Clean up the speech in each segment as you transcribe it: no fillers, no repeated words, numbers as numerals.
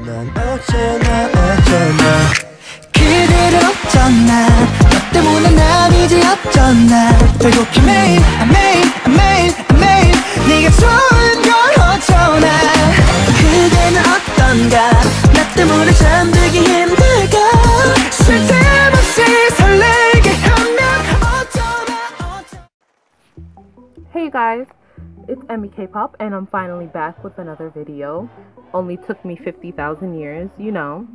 넌 어쩌나 어쩌나 그대로 어쩌나 너 때문에 난 이제 어쩌나 배고픈 매일 매일 네가 좋은 걸 어쩌나 그대는 어떤가 나 때문에 잠들기 힘들까 쉴 틈 없이 설레게 하면 어쩌나 Hey guys, it's Emmy Kpop and I'm finally back with another video. Only took me 50,000 years, you know.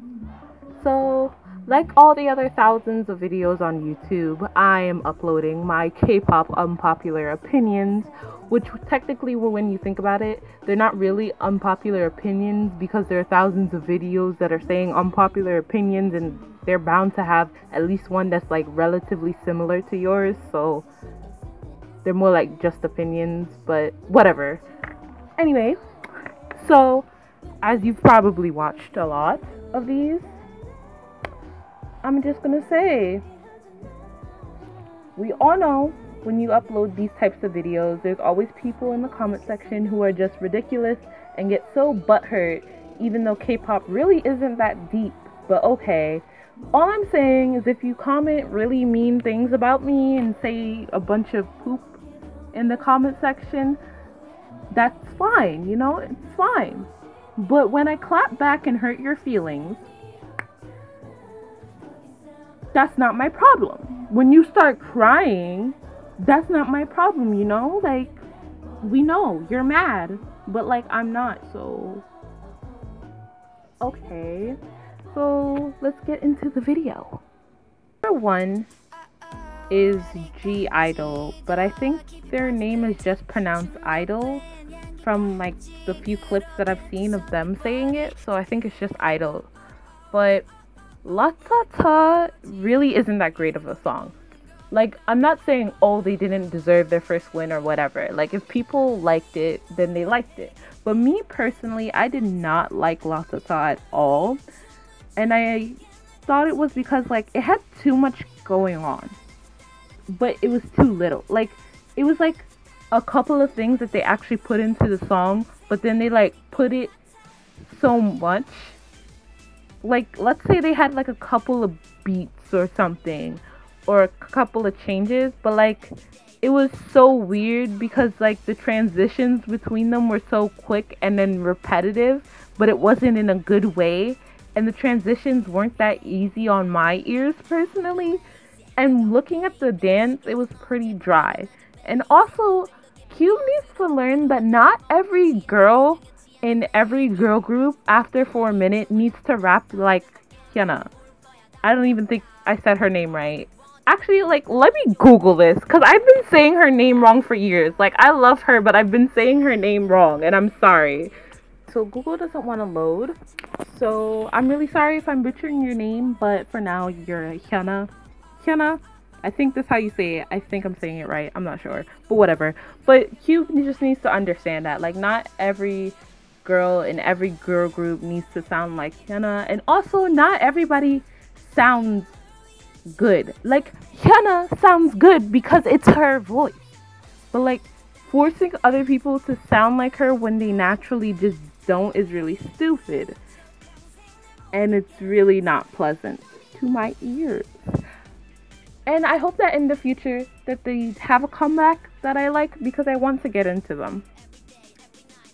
So, like all the other thousands of videos on YouTube, I am uploading my Kpop unpopular opinions, which technically, when you think about it, they're not really unpopular opinions because there are thousands of videos that are saying unpopular opinions and they're bound to have at least one that's like relatively similar to yours, so they're more like just opinions, but whatever. Anyway, so as you've probably watched a lot of these, I'm just gonna say, we all know when you upload these types of videos, there's always people in the comment section who are just ridiculous and get so butthurt, even though K-pop really isn't that deep, but okay. All I'm saying is if you comment really mean things about me and say a bunch of poop in the comment section, that's fine, you know, it's fine. But when I clap back and hurt your feelings, that's not my problem. When you start crying, that's not my problem, you know? Like, we know you're mad, but like I'm not, so okay. So let's get into the video. Number one is G Idol, but I think their name is just pronounced Idol from like the few clips that I've seen of them saying it, so I think it's just Idol. But La Ta Ta really isn't that great of a song. Like, I'm not saying, oh, they didn't deserve their first win or whatever. Like, if people liked it, then they liked it. But me personally, I did not like La Ta Ta at all. And I thought it was because, like, it had too much going on. But it was too little. Like, it was like a couple of things that they actually put into the song, but then they like put it so much. Like, let's say they had like a couple of beats or something, or a couple of changes, but like it was so weird because like the transitions between them were so quick and then repetitive, but it wasn't in a good way, and the transitions weren't that easy on my ears personally. And looking at the dance, it was pretty dry. And also, Cube needs to learn that not every girl in every girl group after 4 minutes needs to rap like Hyuna. I don't even think I said her name right. Actually, like, let me Google this, because I've been saying her name wrong for years. Like, I love her, but I've been saying her name wrong, and I'm sorry. So Google doesn't want to load. So I'm really sorry if I'm butchering your name, but for now, you're Hyuna. Hyuna, I think that's how you say it. I think I'm saying it right. I'm not sure, but whatever. But Cube just needs to understand that, like, not every girl in every girl group needs to sound like Hyuna, and also not everybody sounds good. Like, Hyuna sounds good because it's her voice, but like forcing other people to sound like her when they naturally just don't is really stupid, and it's really not pleasant to my ears. And I hope that in the future that they have a comeback that I like, because I want to get into them.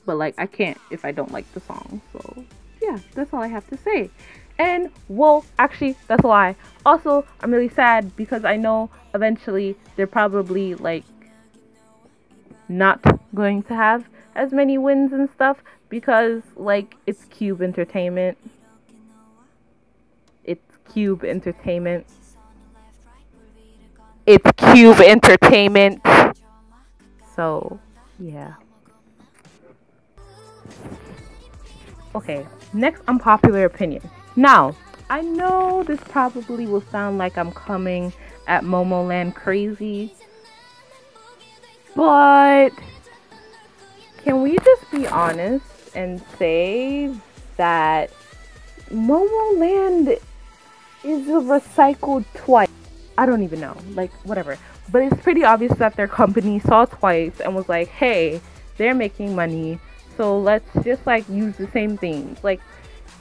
But like, I can't if I don't like the song. So yeah, that's all I have to say. And well, actually, that's a lie. Also, I'm really sad because I know eventually they're probably like not going to have as many wins and stuff, because like it's Cube Entertainment. It's Cube Entertainment. It's Cube Entertainment. So, yeah. Okay, next unpopular opinion. Now, I know this probably will sound like I'm coming at Momoland crazy, but can we just be honest and say that Momoland is a recycled twice? I don't even know, like, whatever. But it's pretty obvious that their company saw Twice and was like, hey, they're making money, so let's just like use the same things. Like,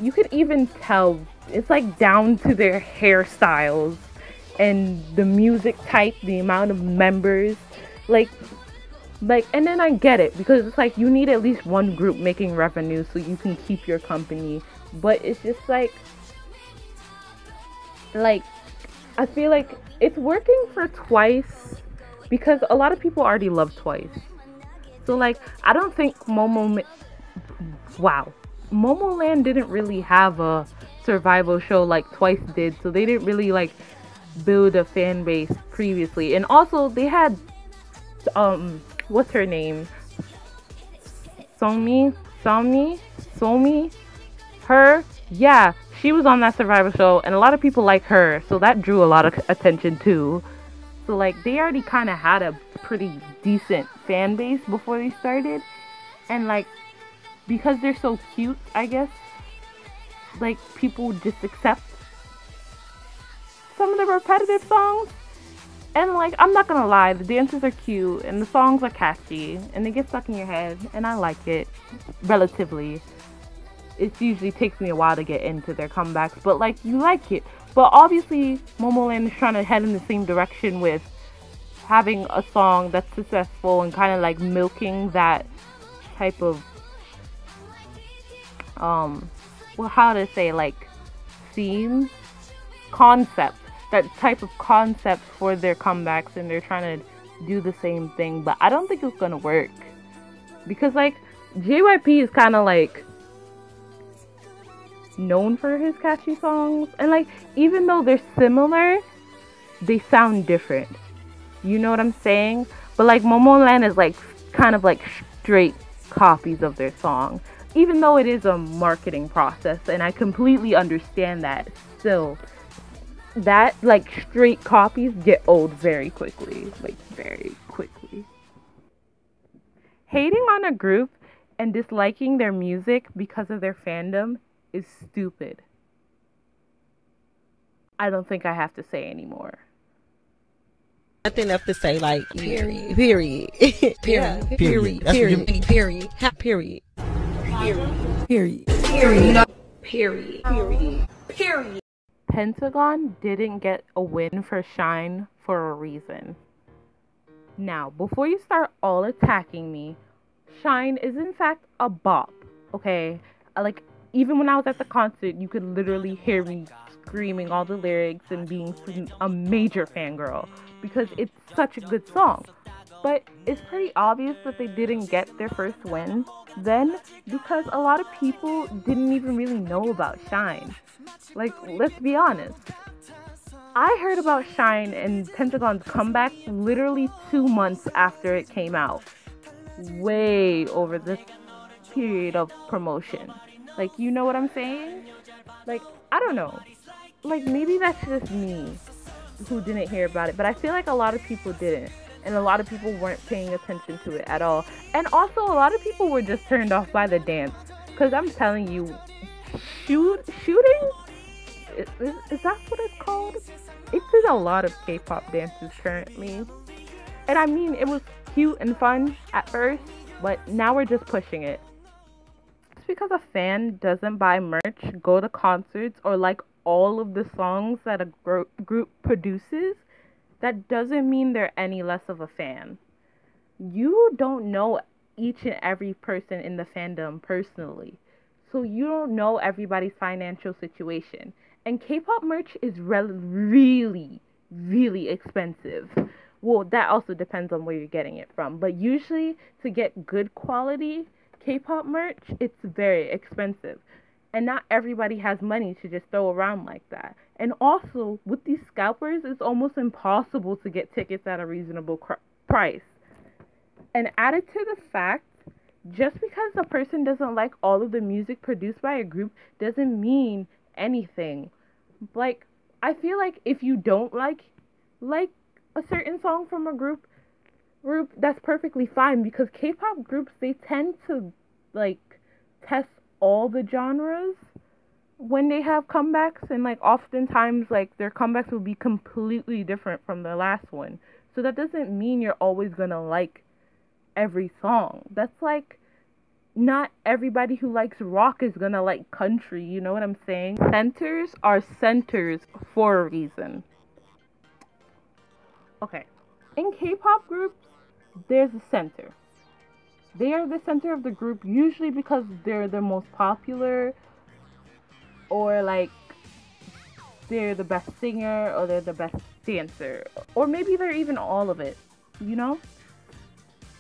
you could even tell it's like down to their hairstyles and the music type, the amount of members, like, and then I get it, because it's like you need at least one group making revenue so you can keep your company. But it's just like I feel like it's working for Twice because a lot of people already love Twice. So like I don't think Momoland didn't really have a survival show like Twice did, so they didn't really like build a fan base previously. And also they had what's her name, Somi, her, yeah, she was on that survival show and a lot of people like her, so that drew a lot of attention too. So like they already kind of had a pretty decent fan base before they started, and like because they're so cute, I guess, like people just accept some of the repetitive songs. And like I'm not gonna lie, the dances are cute and the songs are catchy and they get stuck in your head, and I like it relatively. It usually takes me a while to get into their comebacks, but like you like it. But obviously Momoland is trying to head in the same direction with having a song that's successful and kind of like milking that type of how to say, like, theme concept, that type of concept for their comebacks, and they're trying to do the same thing. But I don't think it's gonna work because like JYP is kind of like known for his catchy songs, and like even though they're similar, they sound different, you know what I'm saying? But like Momoland is like kind of like straight copies of their song, even though it is a marketing process, and I completely understand that. Still, that like straight copies get old very quickly, like very quickly. Hating on a group and disliking their music because of their fandom is stupid. I don't think I have to say anymore. Nothing else to say, like, period. Period. Period. Period. Period. Period. Period. Period. Period. Period. Pentagon didn't get a win for Shine for a reason. Now, before you start all attacking me, Shine is in fact a bop, okay? Like, even when I was at the concert, you could literally hear me screaming all the lyrics and being a major fangirl because it's such a good song. But it's pretty obvious that they didn't get their first win then because a lot of people didn't even really know about Shine. Like, let's be honest. I heard about Shine and Pentagon's comeback literally 2 months after it came out. Way over the period of promotion. Like, you know what I'm saying? Like, I don't know. Like, maybe that's just me who didn't hear about it, but I feel like a lot of people didn't. And a lot of people weren't paying attention to it at all. And also, a lot of people were just turned off by the dance. Because I'm telling you, shooting? Is that what it's called? It's in a lot of K-pop dances currently. And I mean, it was cute and fun at first, but now we're just pushing it. Just because a fan doesn't buy merch, go to concerts, or like all of the songs that a group produces, that doesn't mean they're any less of a fan. You don't know each and every person in the fandom personally, so you don't know everybody's financial situation. And K-pop merch is really, really expensive. Well, that also depends on where you're getting it from. But usually, to get good quality K-pop merch, it's very expensive. And not everybody has money to just throw around like that. And also, with these scalpers, it's almost impossible to get tickets at a reasonable price. And added to the fact, just because a person doesn't like all of the music produced by a group doesn't mean anything. Like, I feel like if you don't like a certain song from a group, that's perfectly fine, because K-pop groups, they tend to like test all the genres when they have comebacks, and like oftentimes like their comebacks will be completely different from the last one. So that doesn't mean you're always gonna like every song. That's like not everybody who likes rock is gonna like country, you know what I'm saying? Centers are centers for a reason. Okay, in K-pop groups, there's a center. They are the center of the group, usually because they're the most popular, or like they're the best singer, or they're the best dancer, or maybe they're even all of it, you know?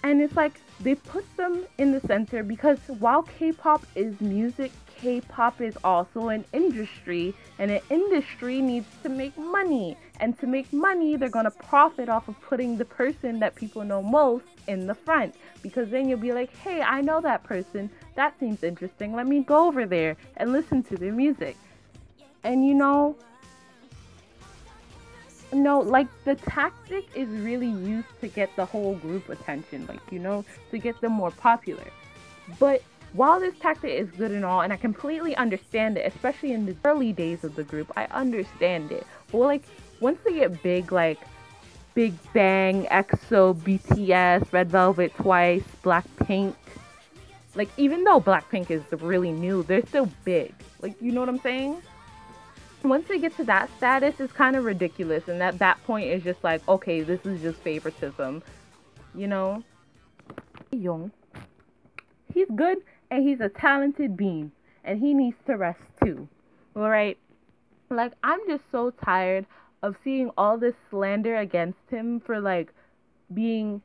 And it's like they put them in the center because while K-pop is music, K-pop is also an industry, and an industry needs to make money. And to make money, they're gonna profit off of putting the person that people know most in the front. Because then you'll be like, hey, I know that person. That seems interesting. Let me go over there and listen to their music. And you know, no, like the tactic is really used to get the whole group attention, like, you know, to get them more popular. But while this tactic is good and all, and I completely understand it, especially in the early days of the group, I understand it. But like once they get big, like Big Bang, EXO, BTS, Red Velvet Twice, Blackpink, like even though Blackpink is really new, they're still big. Like, you know what I'm saying? Once they get to that status, it's kind of ridiculous, and at that point it's just like, okay, this is just favoritism, you know? Young, he's good and he's a talented being, and he needs to rest too. All right, like I'm just so tired of seeing all this slander against him for like being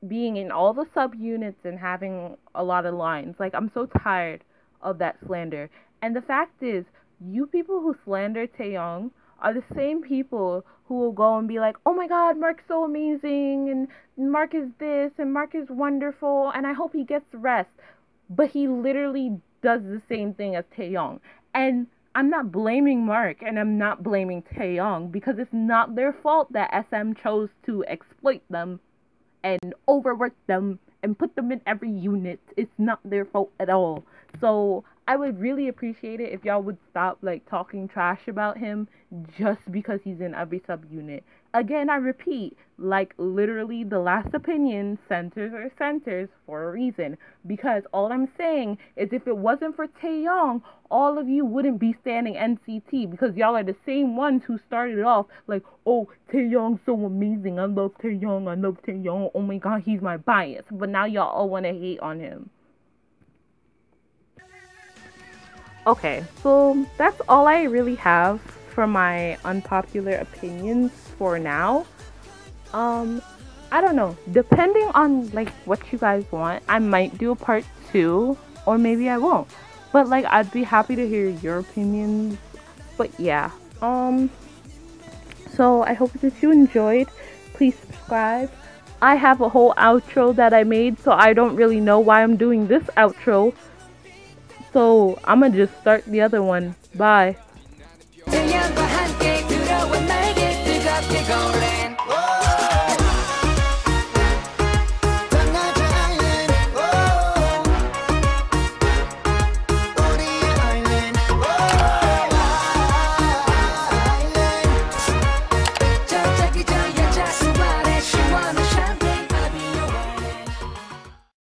in all the subunits and having a lot of lines. Like, I'm so tired of that slander. And the fact is, you people who slander Taeyong are the same people who will go and be like, oh my god, Mark's so amazing, and Mark is this, and Mark is wonderful, and I hope he gets rest. But he literally does the same thing as Taeyong. And I'm not blaming Mark, and I'm not blaming Taeyong, because it's not their fault that SM chose to exploit them and overwork them and put them in every unit. It's not their fault at all. So I would really appreciate it if y'all would stop like talking trash about him just because he's in every subunit. Again, I repeat, like literally the last opinion, centers are centers for a reason. Because all I'm saying is if it wasn't for Taeyong, all of you wouldn't be standing NCT, because y'all are the same ones who started off like, oh, Taeyong's so amazing, I love Taeyong, oh my god, he's my bias. But now y'all all want to hate on him. Okay, so that's all I really have for my unpopular opinions for now. I don't know, depending on like what you guys want, I might do a part 2, or maybe I won't. But like, I'd be happy to hear your opinions. But yeah, so I hope that you enjoyed. Please subscribe. I have a whole outro that I made, so I don't really know why I'm doing this outro. So I'm gonna just start the other one. Bye.